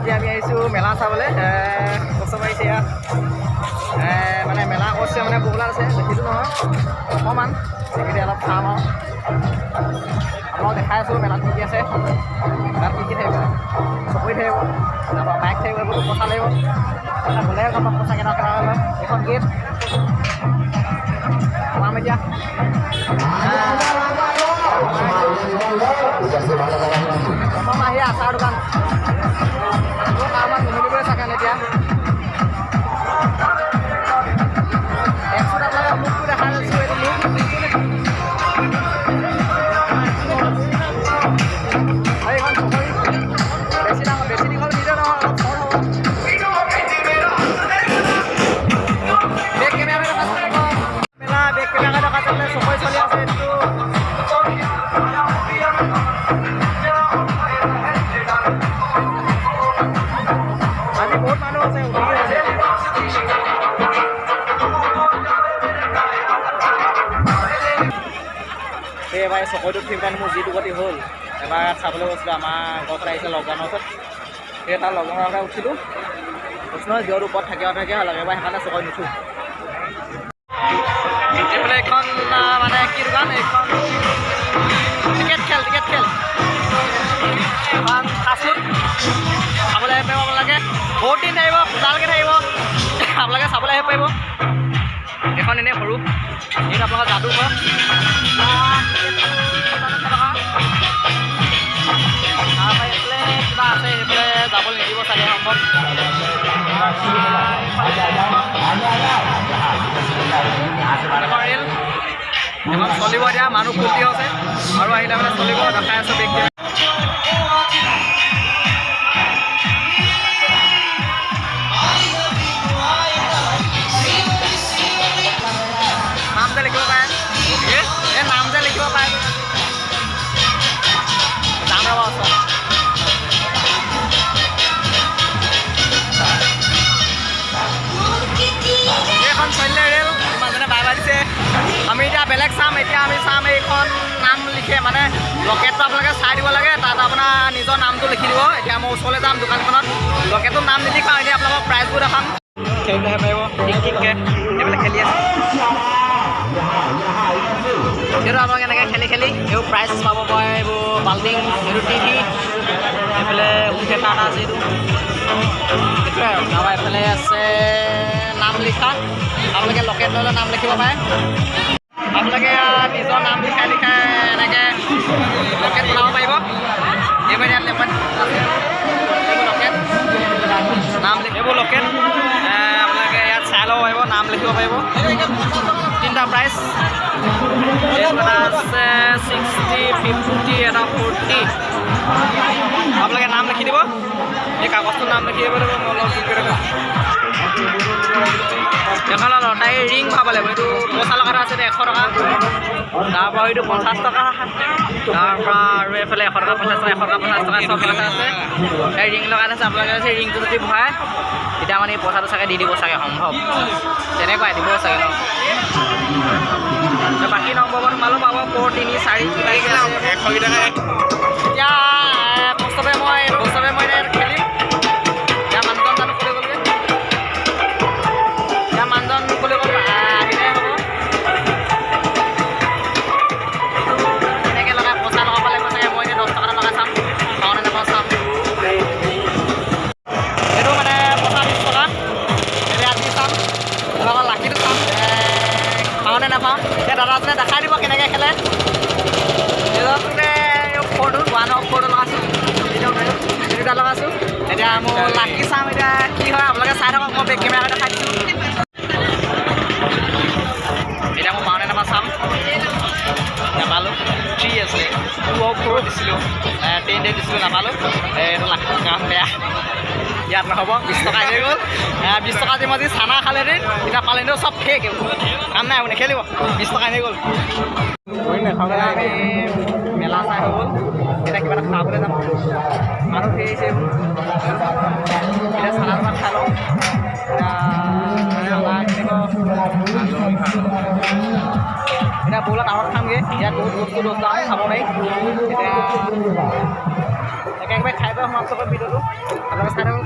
আজি আমি আহিছোঁ মেলা চাবলৈ কষ্ট পাইছে ইয়াত মানে মেলা কৰিছে মানে বহুলাৰ আছে দেখিছোঁ নহয় অকণমান সেইকেইটা অলপ চাম আৰু আপোনাক দেখাই আছোঁ মেলাত কি কি আছে মেলাত কি কি থাকিব চকৰি থাকিব তাৰপৰা বাইক থাকিব এইবোৰতো পইচা লাগিব গ'লেহে গম পাম পইচা কেনেকুৱা কেনেকুৱা লয় এইখন গেট পাম এতিয়া আহি আচাৰ দোকান কাৰোবাক নিমিলিবই চাগে এতিয়া একশো আপোনালোকে মুখটো দেখা নাছিলোঁ এইটো এইখন চকৰি বেছি ডাঙৰ বেছি দীঘল ভিডিঅ' নহয় অলপ সৰু হ'ব বেগ কেমেৰা মেলা বেগ কেমেৰা দেখা যাবলৈ চকৰি চলি আছে এইটো আজি বহুত মানুহ আছে উঠি আছে এইবাৰ চকৰিটো উঠিম কাৰণে মোৰ যিটো গতি হ'ল এবাৰ চাবলৈ গৈছিলোঁ আমাৰ ঘৰত আহিছে লকডাউনৰ ওচৰত সেই তাৰ লকডাউনৰ কথা উঠিলোঁ কৈছোঁ নহয় যিহেতু ওপৰত থাকিব লাগে এবাৰ সেইকাৰণে চকৰি নুঠোঁ এইফালে এইখন মানে কি দোকান এইখন টিকেট খেল এখন ফাষ্টফুড চাবলৈ আহিব পাৰিব আপোনালোকে বহুত দিন থাকিব পূজালৈকে থাকিব আপোনালোকে চাবলৈ আহিব পাৰিব এখন এনেই সৰু এইটো আপোনালোকৰ যাদুঘৰ তাৰপৰা এইফালে কিবা আছে সেইফালে যাবলৈ নিদিব চাগে সম্ভৱ ৰেল এখন চলিব এতিয়া মানুহ ফূৰ্তি হৈছে আৰু আহিলে মানে চলিব দেখাই আছোঁ ব্যক্তি নাম যে লিখিব পাৰে এই নাম যে লিখিব পাৰে যাম ৰ'ব ওচৰত এইখন চলিলে ৰেল মানুহজনে বাই বাই দিছে আমি এতিয়া বেলেগ চাম এতিয়া আমি চাম এইখন নাম লিখে মানে লকেটটো আপোনালোকে চাই দিব লাগে তাত আপোনাৰ নিজৰ নামটো লিখি দিব এতিয়া মই ওচৰলৈ যাম দোকানখনত লকেটটোৰ নাম নিলিখাওঁ এতিয়া আপোনালোকক প্ৰাইজবোৰ দেখাম খেলিবলৈহে পাৰিব ঠিক ঠিককৈ এইবিলাক খেলি আছে যিহেতু আপোনালোকে এনেকৈ খেলি এইবোৰ প্ৰাইজ পাব পাৰে এইবোৰ বাল্টিং এইটো টিভি এইফালে হোম থিয়েটাৰ এটা আছে এইটো সেইটোৱে আৰু আমাৰ এইফালে আছে নাম লিখা আপোনালোকে লকেট ল'লে নাম লিখিব পাৰে আপোনালোকে নিজৰ নাম লিখাই এনেকৈ লকেট বনাব পাৰিব এইবাৰ ইয়াত এইবোৰ লকেট নাম এইবোৰ লকেট আপোনালোকে ইয়াত চাই ল'ব পাৰিব নাম লিখিব পাৰিব তিনিটা প্ৰাইজ এটা আছে 60 50 এটা 40 আপোনালোকে নাম লিখি দিব এই কাগজটোৰ নাম লিখি দিব লাগিব মই অলপ জুম কৰি ৰাখোঁ এখন লটাৰী ৰিং পাব লাগিব এইটো পইচা লগা আছে 100 টকা তাৰপৰা এইটো 50 টকা তাৰপৰা আৰু এইফালে 100 টকা 50 টকা 100 টকা 50 টকা চব টকা আছে এই ৰিং লগাই আছে আপোনালোকে সেই ৰিংটো যদি ভৰাই তেতিয়া মানে পইচাটো চাগে দি দিব চাগে সম্ভৱ তেনেকুৱাই দিব চাগে ন বাকী নম্বৰবোৰ তোমালোক পাব 4 3 4 এতিয়া বস্তৱে মই খেলিম এতিয়া মানুহজন জানো ক'লৈ গ'লগৈ এতিয়া মানুহজন ক'লৈ গ'ল আহিলে হ'ব এনেকৈ লগাই পইচা লগাব লাগিব চাগে মই এতিয়া 10 টকা লগাই চাম পাওঁ নে নাপাওঁ চাম এইটো মানে পইচা 20 টকা এতিয়া আজি চাম লগত লাকিটো চাম পাওঁ নে নাপাওঁ এতিয়া দাদাজনে দেখাই দিব কেনেকৈ খেলে ফ'ৰটো 1 অফ 4টো লগাইছোঁ দুটা লগাইছোঁ এতিয়া মোৰ লাকি চাম এতিয়া কি হয় আপোনালোকে চাই থাকক মই বেক কেমেৰা দেখাই দিছোঁ এতিয়া মই পাওঁ নে নাপাওঁ চাম নাপালোঁ 3 আছিলে 2 অফ 4 দিছিলোঁ 10 দিছিলোঁ নাপালোঁ এইটো লাকি কাম বেয়া ইয়াত নহ'ব 20 টকা হৈ গ'ল 20 টকা দি মই যদি চানা খালেহেঁতেন এতিয়া পালেহেঁতেন চব ফেক কাম নাই আপুনি খেলিব 20 টকা হৈ গ'ল আমি মেলা চাই হৈ গ'ল এতিয়া কিবা এটা খাবলৈ যাম মানুহ ধেৰ আহিছে এতিয়া চানা দোকান খাই লওঁ এতিয়া ব'লা টাউনত খামগৈ ইয়াত বহুত বস্তু খাব নোৱাৰি এতিয়া একেবাৰে খাই পেলাই সমাপ্ত কৰি ভিডিঅ'টো আপোনালোকে চাই থাকক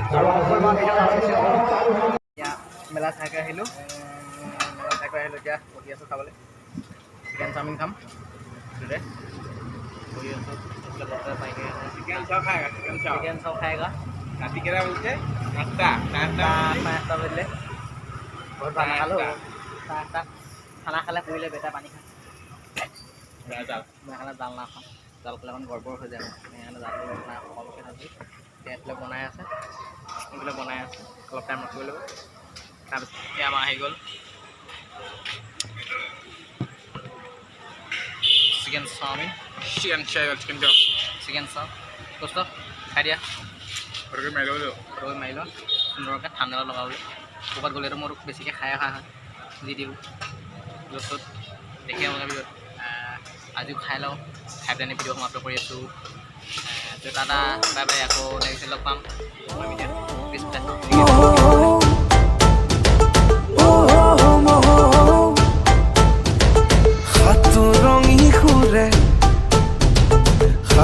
আহিলোঁ খাই কৰি আহিলোঁ এতিয়া বহি আছোঁ খাবলৈ চিকেন চাওমিন খাম দুটাই বহি আছোঁ চিকেন চাও খাएगा राती केटा बजे 8টা बजले बहुत भात खाলোঁ खाना খালে পৰিলে বেটা পানী খায় মই খালে জাল নাখাওঁ জাল খালে অকণ গড়বৰ হৈ যায় সেইকাৰণে জাল নাই সকলোকে ভাজি এইফালে বনাই আছে এইফালে বনাই আছে অলপ টাইম ৰখিব লাগিব তাৰপিছত এতিয়া আমাৰ আহি গ'ল চিকেন চাওমিন চিকেন চাও দোস্ত খাই দিয়া ৰৈ মাৰি লওঁ সুন্দৰকৈ ঠাণ্ডা লগাবলৈ ক'ৰবাত গ'লেতো মোৰ বেছিকৈ খাই অহা হয় যি দিওঁ য'ত ত'ত দেখি আপোনালোকে ভিডিঅ'ত আজিও খাই লওঁ খাই পেলাই ভিডিঅ' সমাপ্ত কৰি আছোঁ টাটা বাই বাই আকৌ নেক্সট লগ পাম